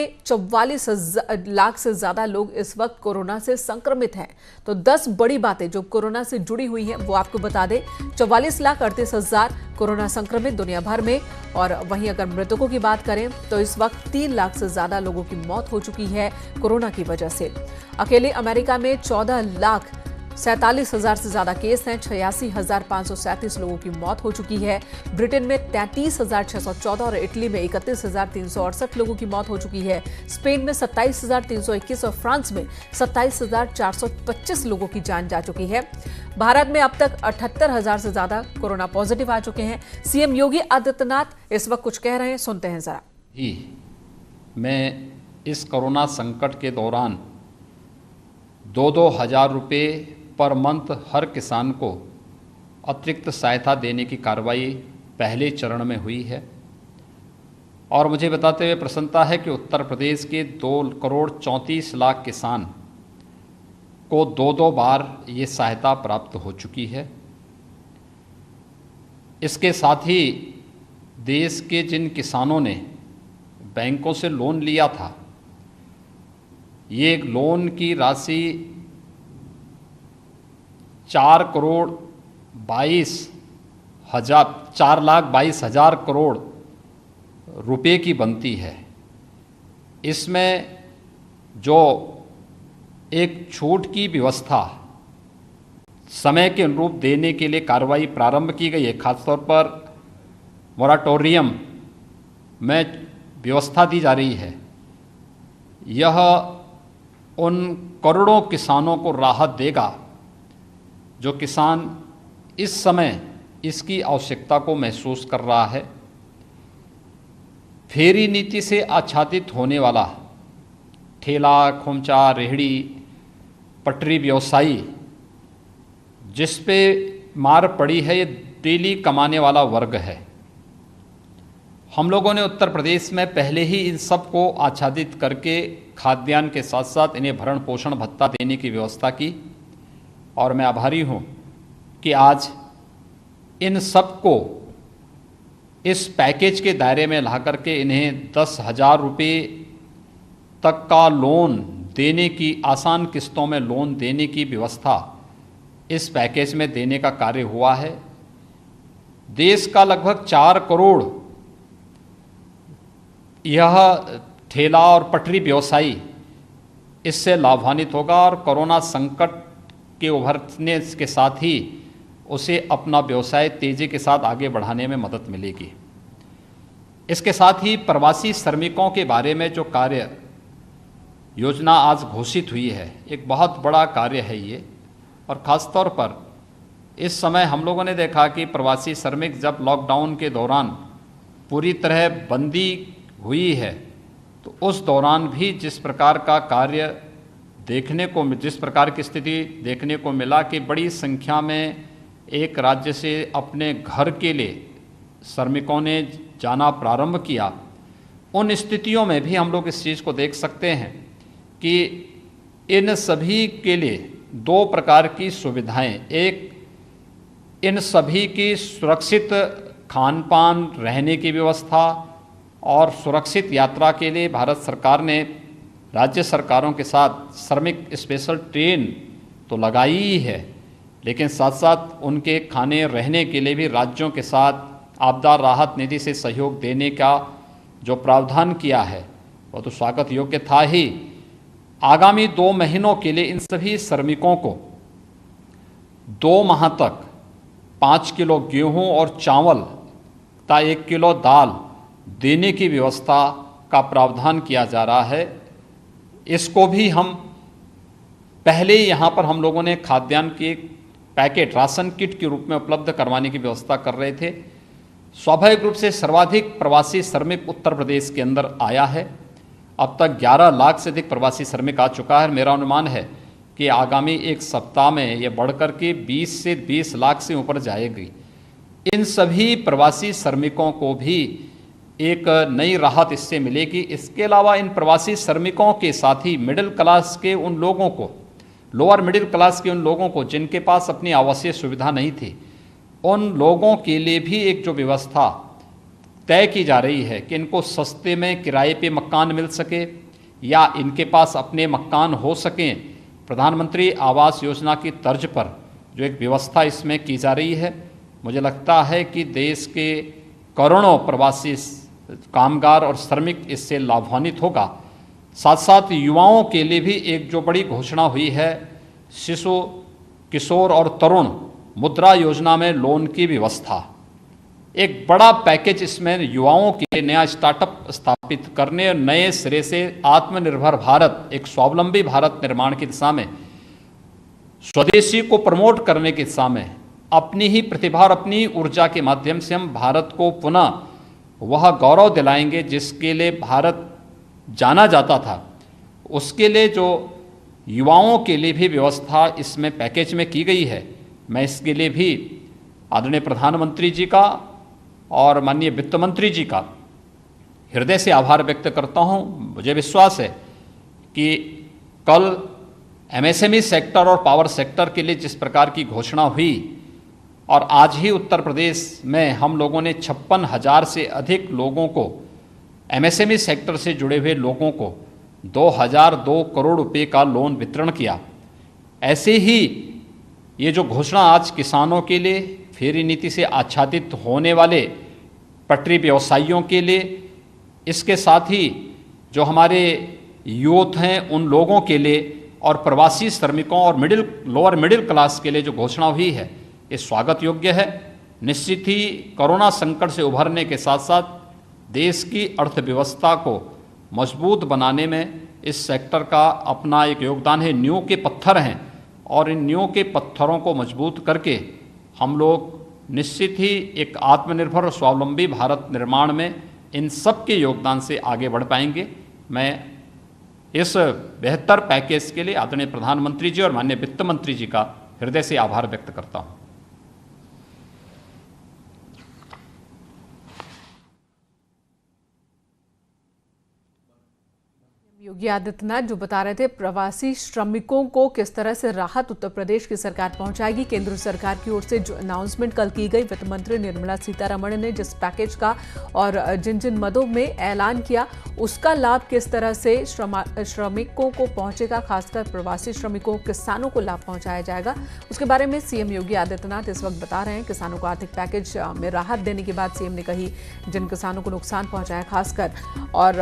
में 44 लाख से ज्यादा लोग इस वक्त कोरोना से संक्रमित हैं। तो 10 बड़ी बातें जो कोरोना से जुड़ी हुई हैं वो आपको बता दें। 44,38,000 कोरोना संक्रमित दुनिया भर में, और वहीं अगर मृतकों की बात करें तो इस वक्त 3 लाख से ज्यादा लोगों की मौत हो चुकी है कोरोना की वजह से। अकेले अमेरिका में 14,47,000 से ज्यादा केस हैं, 86,537 लोगों की मौत हो चुकी है। ब्रिटेन में 33,614 और इटली में 31,368 लोगों की मौत हो चुकी है। स्पेन में 27,321 और फ्रांस में 27,425 लोगों की जान जा चुकी है। भारत में अब तक 78,000 से ज्यादा कोरोना पॉजिटिव आ चुके हैं। सीएम योगी आदित्यनाथ इस वक्त कुछ कह रहे हैं, सुनते हैं जरा। मैं इस कोरोना संकट के दौरान 2-2 हज़ार रुपये पर मंथ हर किसान को अतिरिक्त सहायता देने की कार्रवाई पहले चरण में हुई है, और मुझे बताते हुए प्रसन्नता है कि उत्तर प्रदेश के 2,34,00,000 किसान को 2-2 बार ये सहायता प्राप्त हो चुकी है। इसके साथ ही देश के जिन किसानों ने बैंकों से लोन लिया था, ये लोन की राशि 4,22,000 करोड़ रुपए की बनती है। इसमें जो एक छूट की व्यवस्था समय के अनुरूप देने के लिए कार्रवाई प्रारंभ की गई है, खासतौर पर मोराटोरियम में व्यवस्था दी जा रही है। यह उन करोड़ों किसानों को राहत देगा जो किसान इस समय इसकी आवश्यकता को महसूस कर रहा है। फेरी नीति से आच्छादित होने वाला ठेला, खोमचा, रेहड़ी, पटरी व्यवसायी जिस पे मार पड़ी है, ये डेली कमाने वाला वर्ग है। हम लोगों ने उत्तर प्रदेश में पहले ही इन सब को आच्छादित करके खाद्यान्न के साथ साथ इन्हें भरण पोषण भत्ता देने की व्यवस्था की, और मैं आभारी हूँ कि आज इन सब को इस पैकेज के दायरे में ला करके इन्हें 10,000 रुपये तक का लोन देने की, आसान किस्तों में लोन देने की व्यवस्था इस पैकेज में देने का कार्य हुआ है। देश का लगभग 4 करोड़ यह ठेला और पटरी व्यवसायी इससे लाभान्वित होगा, और कोरोना संकट के उभरने के साथ ही उसे अपना व्यवसाय तेजी के साथ आगे बढ़ाने में मदद मिलेगी। इसके साथ ही प्रवासी श्रमिकों के बारे में जो कार्य योजना आज घोषित हुई है, एक बहुत बड़ा कार्य है ये, और ख़ास तौर पर इस समय हम लोगों ने देखा कि प्रवासी श्रमिक जब लॉकडाउन के दौरान पूरी तरह बंदी हुई है, तो उस दौरान भी जिस प्रकार का कार्य देखने को, जिस प्रकार की स्थिति देखने को मिला कि बड़ी संख्या में एक राज्य से अपने घर के लिए श्रमिकों ने जाना प्रारंभ किया, उन स्थितियों में भी हम लोग इस चीज़ को देख सकते हैं कि इन सभी के लिए 2 प्रकार की सुविधाएं, एक इन सभी की सुरक्षित खान पान, रहने की व्यवस्था और सुरक्षित यात्रा के लिए भारत सरकार ने राज्य सरकारों के साथ श्रमिक स्पेशल ट्रेन तो लगाई ही है, लेकिन साथ साथ उनके खाने रहने के लिए भी राज्यों के साथ आपदा राहत निधि से सहयोग देने का जो प्रावधान किया है वह तो स्वागत योग्य था ही। आगामी 2 महीनों के लिए इन सभी श्रमिकों को 2 माह तक 5 किलो गेहूं और चावल तथा 1 किलो दाल देने की व्यवस्था का प्रावधान किया जा रहा है। इसको भी हम पहले यहाँ पर हम लोगों ने खाद्यान्न के पैकेट, राशन किट के रूप में उपलब्ध करवाने की व्यवस्था कर रहे थे। स्वाभाविक रूप से सर्वाधिक प्रवासी श्रमिक उत्तर प्रदेश के अंदर आया है। अब तक 11 लाख से अधिक प्रवासी श्रमिक आ चुका है। मेरा अनुमान है कि आगामी 1 सप्ताह में ये बढ़कर के 20 से 20 लाख से ऊपर जाएगी। इन सभी प्रवासी श्रमिकों को भी एक नई राहत इससे मिलेगी। इसके अलावा इन प्रवासी श्रमिकों के साथ ही मिडिल क्लास के उन लोगों को, लोअर मिडिल क्लास के उन लोगों को जिनके पास अपनी आवासीय सुविधा नहीं थी, उन लोगों के लिए भी एक जो व्यवस्था तय की जा रही है कि इनको सस्ते में किराए पे मकान मिल सके या इनके पास अपने मकान हो सकें, प्रधानमंत्री आवास योजना की तर्ज पर जो एक व्यवस्था इसमें की जा रही है, मुझे लगता है कि देश के करोड़ों प्रवासी कामगार और श्रमिक इससे लाभान्वित होगा। साथ साथ युवाओं के लिए भी एक जो बड़ी घोषणा हुई है, शिशु, किशोर और तरुण मुद्रा योजना में लोन की व्यवस्था, एक बड़ा पैकेज इसमें युवाओं के लिए नया स्टार्टअप स्थापित करने और नए सिरे से आत्मनिर्भर भारत, एक स्वावलंबी भारत निर्माण की दिशा में, स्वदेशी को प्रमोट करने की दिशा में, अपनी ही प्रतिभा और अपनी ऊर्जा के माध्यम से हम भारत को पुनः वह गौरव दिलाएंगे जिसके लिए भारत जाना जाता था। उसके लिए जो युवाओं के लिए भी व्यवस्था इसमें पैकेज में की गई है, मैं इसके लिए भी आदरणीय प्रधानमंत्री जी का और माननीय वित्त मंत्री जी का हृदय से आभार व्यक्त करता हूं। मुझे विश्वास है कि कल एमएसएमई सेक्टर और पावर सेक्टर के लिए जिस प्रकार की घोषणा हुई और आज ही उत्तर प्रदेश में हम लोगों ने 56,000 से अधिक लोगों को, एमएसएमई सेक्टर से जुड़े हुए लोगों को 2,002 करोड़ रुपए का लोन वितरण किया। ऐसे ही ये जो घोषणा आज किसानों के लिए, फेरी नीति से आच्छादित होने वाले पटरी व्यवसायियों के लिए, इसके साथ ही जो हमारे यूथ हैं उन लोगों के लिए और प्रवासी श्रमिकों और लोअर मिडिल क्लास के लिए जो घोषणा हुई है, ये स्वागत योग्य है। निश्चित ही कोरोना संकट से उभरने के साथ साथ देश की अर्थव्यवस्था को मजबूत बनाने में इस सेक्टर का अपना एक योगदान है। नींव के पत्थर हैं और इन नींव के पत्थरों को मजबूत करके हम लोग निश्चित ही एक आत्मनिर्भर और स्वावलंबी भारत निर्माण में इन सब के योगदान से आगे बढ़ पाएंगे। मैं इस बेहतर पैकेज के लिए आदरणीय प्रधानमंत्री जी और माननीय वित्त मंत्री जी का हृदय से आभार व्यक्त करता हूँ। योगी आदित्यनाथ जो बता रहे थे प्रवासी श्रमिकों को किस तरह से राहत उत्तर प्रदेश की सरकार पहुंचाएगी। केंद्र सरकार की ओर से जो अनाउंसमेंट कल की गई, वित्त मंत्री निर्मला सीतारमण ने जिस पैकेज का और जिन जिन मदों में ऐलान किया, उसका लाभ किस तरह से श्रमिकों को पहुंचेगा, खासकर प्रवासी श्रमिकों, किसानों को लाभ पहुंचाया जाएगा, उसके बारे में सीएम योगी आदित्यनाथ इस वक्त बता रहे हैं। किसानों को आर्थिक पैकेज में राहत देने के बाद सीएम ने कही जिन किसानों को नुकसान पहुंचाया खासकर, और